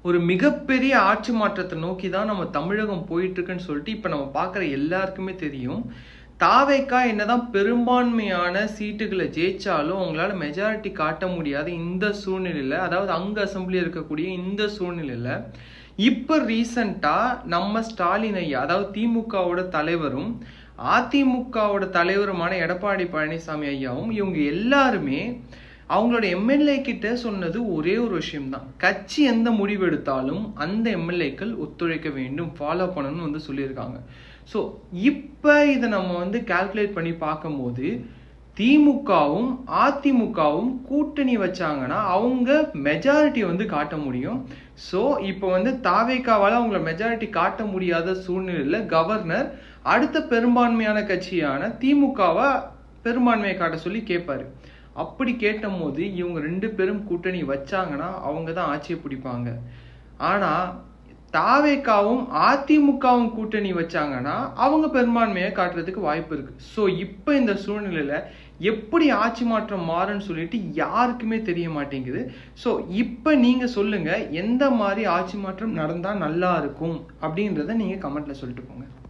ஒரு மிகப்பெரிய ஆட்சி மாற்றத்தை நோக்கி தான் நம்ம தமிழகம் போயிட்டு இருக்குன்னு சொல்லிட்டு இப்போ நம்ம பார்க்குற எல்லாருக்குமே தெரியும். தாவேக்கா என்னதான் பெரும்பான்மையான சீட்டுகளை ஜெயிச்சாலும் அவங்களால மெஜாரிட்டி காட்ட முடியாத இந்த சூழ்நிலையில், அதாவது அங்க அசம்பிளி இருக்கக்கூடிய இந்த சூழ்நிலையில் இப்போ ரீசண்டாக நம்ம ஸ்டாலின் ஐயா, அதாவது திமுகவோட தலைவரும் அதிமுகவோட தலைவருமான எடப்பாடி பழனிசாமி ஐயாவும் இவங்க எல்லாருமே அவங்களோட எம்எல்ஏ கிட்ட சொன்னது ஒரே ஒரு விஷயம்தான். கட்சி எந்த முடிவு எடுத்தாலும் அந்த எம்எல்ஏக்கள் ஒத்துழைக்க வேண்டும், ஃபாலோ பண்ணணும்னு சொல்லியிருக்காங்க. ஸோ இப்போ இதை நம்ம கால்குலேட் பண்ணி பார்க்கும்போது திமுகவும் அதிமுகவும் கூட்டணி வச்சாங்கன்னா அவங்க மெஜாரிட்டி காட்ட முடியும். ஸோ இப்போ தாவேக்காவால் அவங்கள மெஜாரிட்டி காட்ட முடியாத சூழ்நிலையில் கவர்னர் அடுத்த பெரும்பான்மையான கட்சியான திமுகவை பெரும்பான்மையை காட்ட சொல்லி கேட்பாரு. அப்படி கேட்டும் போது இவங்க 2 பேரும் கூட்டணி வச்சாங்கன்னா அவங்க தான் ஆட்சியை பிடிப்பாங்க. ஆனால் தாவேக்காவும் அதிமுகவும் கூட்டணி வச்சாங்கன்னா அவங்க பெரும்பான்மையை காட்டுறதுக்கு வாய்ப்பு இருக்கு. ஸோ இப்போ இந்த சூழ்நிலையில எப்படி ஆட்சி மாற்றம் மாறுன்னு சொல்லிட்டு யாருக்குமே தெரிய மாட்டேங்குது. ஸோ இப்போ நீங்க சொல்லுங்க, எந்த மாதிரி ஆட்சி மாற்றம் நடந்தா நல்லா இருக்கும் அப்படின்றத நீங்க கமெண்ட்ல சொல்லிட்டு போங்க.